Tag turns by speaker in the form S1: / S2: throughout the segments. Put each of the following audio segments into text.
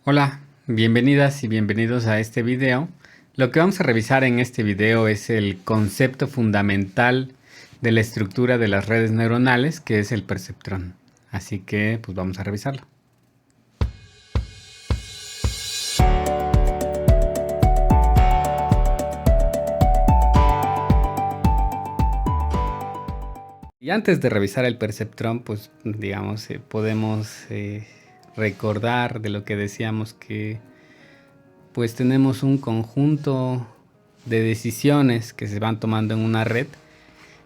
S1: Hola, bienvenidas y bienvenidos a este video. Lo que vamos a revisar en este video es el concepto fundamental de la estructura de las redes neuronales, que es el perceptrón. Así que pues vamos a revisarlo. Y antes de revisar el perceptrón, pues digamos, podemos recordar de lo que decíamos que pues tenemos un conjunto de decisiones que se van tomando en una red.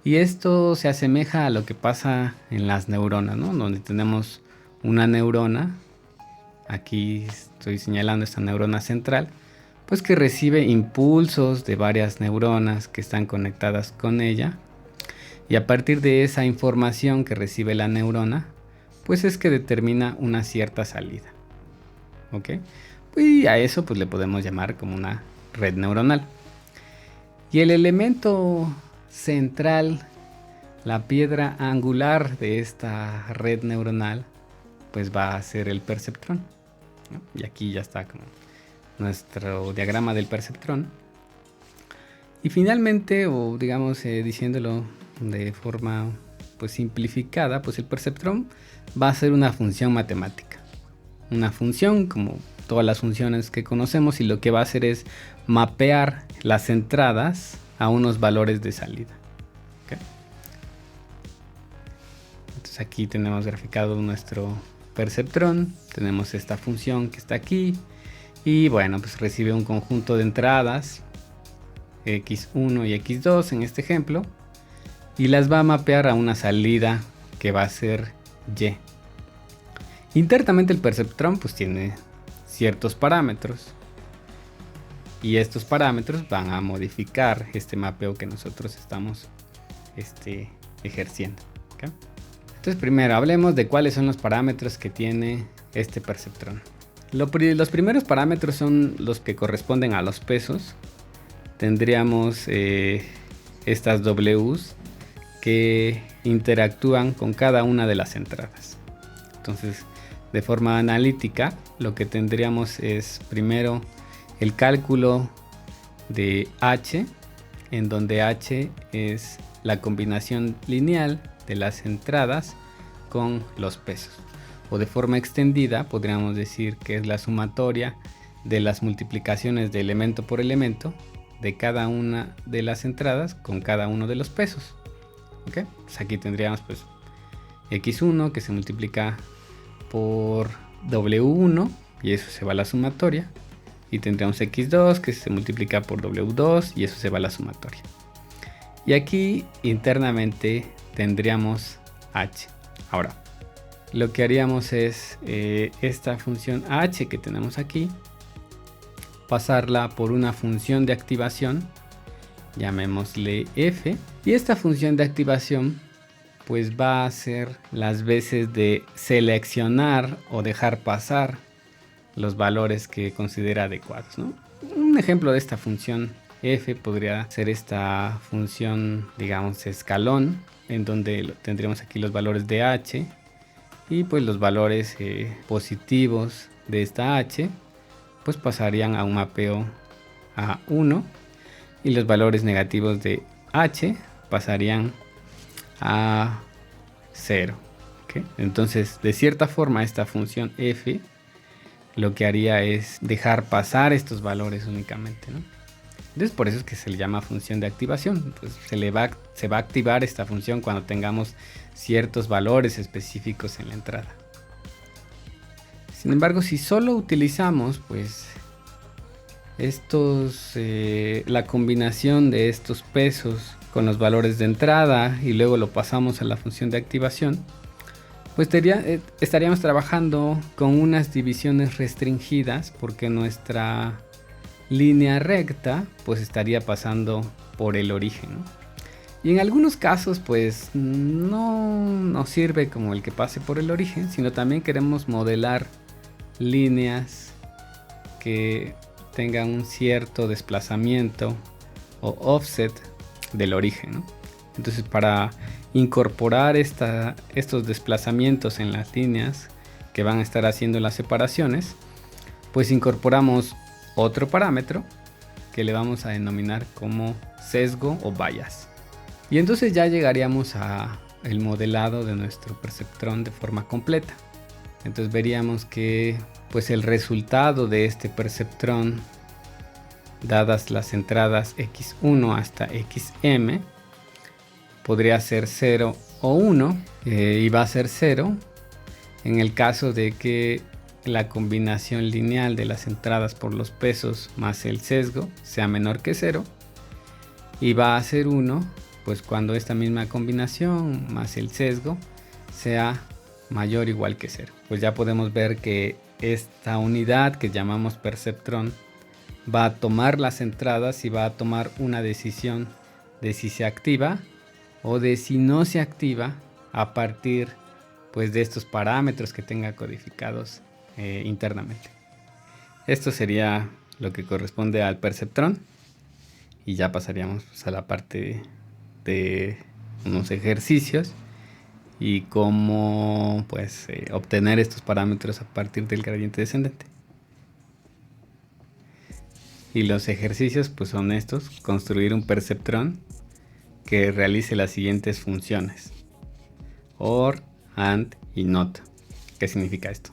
S1: Y esto se asemeja a lo que pasa en las neuronas, ¿no? Donde tenemos una neurona, aquí estoy señalando esta neurona central, pues que recibe impulsos de varias neuronas que están conectadas con ella. Y a partir de esa información que recibe la neurona, pues es que determina una cierta salida. ¿Ok? Y a eso pues le podemos llamar como una red neuronal. Y el elemento central, la piedra angular de esta red neuronal, pues va a ser el perceptrón, ¿no? Y aquí ya está como nuestro diagrama del perceptrón. Y finalmente, o digamos diciéndolo de forma pues simplificada, pues el perceptrón va a ser una función matemática. Una función como todas las funciones que conocemos, y lo que va a hacer es mapear las entradas a unos valores de salida. ¿Okay? Entonces aquí tenemos graficado nuestro perceptrón, tenemos esta función que está aquí y bueno, pues recibe un conjunto de entradas x1 y x2 en este ejemplo, y las va a mapear a una salida que va a ser y. Internamente el perceptrón pues tiene ciertos parámetros, y estos parámetros van a modificar este mapeo que nosotros estamos ejerciendo. ¿Okay? Entonces primero hablemos de cuáles son los parámetros que tiene este perceptrón. Los primeros parámetros son los que corresponden a los pesos. Tendríamos estas W's que interactúan con cada una de las entradas. Entonces, de forma analítica, lo que tendríamos es primero el cálculo de H, en donde H es la combinación lineal de las entradas con los pesos. O de forma extendida, podríamos decir que es la sumatoria de las multiplicaciones de elemento por elemento de cada una de las entradas con cada uno de los pesos. ¿Okay? Pues aquí tendríamos pues x1 que se multiplica por w1 y eso se va a la sumatoria, y tendríamos x2 que se multiplica por w2 y eso se va a la sumatoria. Y aquí internamente tendríamos h. Ahora lo que haríamos es esta función h que tenemos aquí, pasarla por una función de activación, llamémosle f, y esta función de activación pues va a ser las veces de seleccionar o dejar pasar los valores que considera adecuados, ¿no? Un ejemplo de esta función f podría ser esta función, digamos, escalón, en donde tendríamos aquí los valores de h, y pues los valores positivos de esta h pues pasarían a un mapeo a 1, y los valores negativos de h pasarían a 0. ¿Okay? Entonces, de cierta forma, esta función f lo que haría es dejar pasar estos valores únicamente, ¿no? Entonces, por eso es que se le llama función de activación. Pues se va a activar esta función cuando tengamos ciertos valores específicos en la entrada. Sin embargo, si solo utilizamos pues la combinación de estos pesos con los valores de entrada y luego lo pasamos a la función de activación, pues estaríamos trabajando con unas divisiones restringidas, porque nuestra línea recta pues estaría pasando por el origen, ¿no? Y en algunos casos pues no nos sirve como el que pase por el origen, sino también queremos modelar líneas que tengan un cierto desplazamiento o offset del origen, ¿no? Entonces, para incorporar estos desplazamientos en las líneas que van a estar haciendo las separaciones, pues incorporamos otro parámetro que le vamos a denominar como sesgo o bias. Y entonces ya llegaríamos a el modelado de nuestro perceptrón de forma completa. Entonces veríamos que pues el resultado de este perceptrón, dadas las entradas x1 hasta xm, podría ser 0 o 1, y va a ser 0 en el caso de que la combinación lineal de las entradas por los pesos más el sesgo sea menor que 0, y va a ser 1 pues cuando esta misma combinación más el sesgo sea mayor o igual que 0. Pues ya podemos ver que esta unidad que llamamos perceptrón va a tomar las entradas y va a tomar una decisión de si se activa o de si no se activa a partir pues de estos parámetros que tenga codificados internamente. Esto sería lo que corresponde al perceptrón, y ya pasaríamos pues a la parte de unos ejercicios y cómo pues obtener estos parámetros a partir del gradiente descendente. Y los ejercicios pues son estos: construir un perceptrón que realice las siguientes funciones: OR, AND y NOT. ¿Qué significa esto?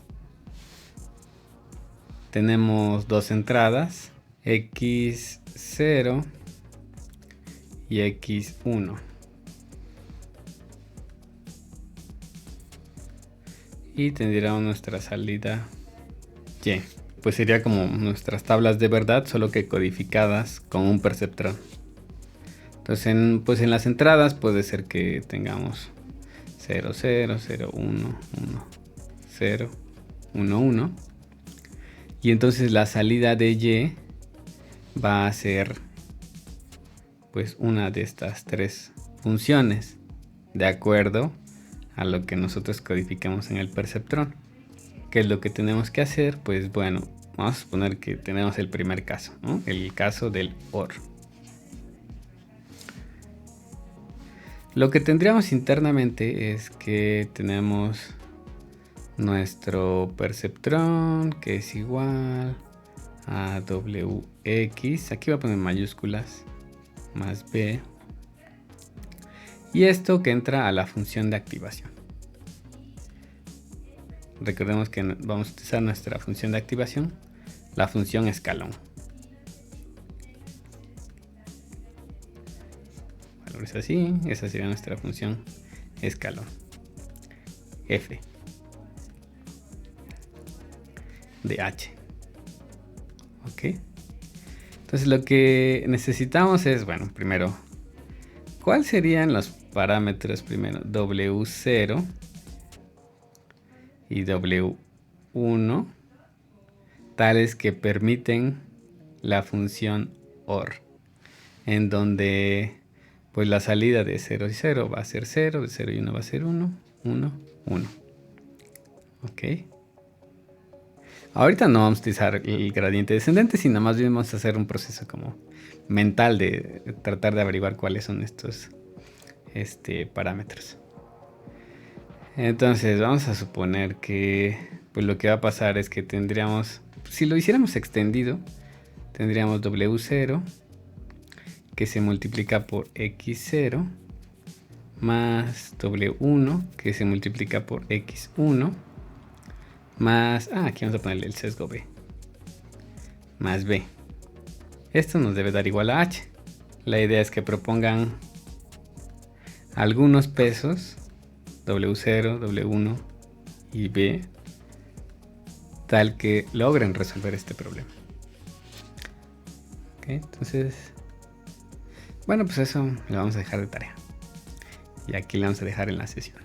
S1: Tenemos dos entradas, x0 y x1. Y tendríamos nuestra salida y. Pues sería como nuestras tablas de verdad, solo que codificadas con un perceptrón. Entonces pues en las entradas puede ser que tengamos 0, 0, 0, 1, 1, 0, 1, 1. Y entonces la salida de y va a ser pues una de estas tres funciones, de acuerdo a lo que nosotros codificamos en el perceptrón. ¿Qué es lo que tenemos que hacer? Pues bueno, vamos a suponer que tenemos el primer caso, ¿no? El caso del OR. Lo que tendríamos internamente es que tenemos nuestro perceptrón, que es igual a wx, aquí voy a poner mayúsculas, más b, y esto que entra a la función de activación. Recordemos que vamos a utilizar nuestra función de activación, la función escalón. Valores así, esa sería nuestra función escalón. F de h. Ok. Entonces lo que necesitamos es, bueno, primero, ¿cuáles serían los parámetros primero? W0 y W1, tales que permiten la función OR, en donde pues la salida de 0 y 0 va a ser 0, de 0 y 1 va a ser 1, 1, 1. Ok. Ahorita no vamos a utilizar el gradiente descendente, sino más bien vamos a hacer un proceso como mental de tratar de averiguar cuáles son estos parámetros. Entonces vamos a suponer que pues lo que va a pasar es que tendríamos, si lo hiciéramos extendido, tendríamos W0 que se multiplica por X0 más W1 que se multiplica por X1 más, aquí vamos a ponerle el sesgo B, más B. Esto nos debe dar igual a H. La idea es que propongan algunos pesos W0, W1 y B, tal que logren resolver este problema. Ok, entonces, bueno, pues eso lo vamos a dejar de tarea. Y aquí lo vamos a dejar en la sesión.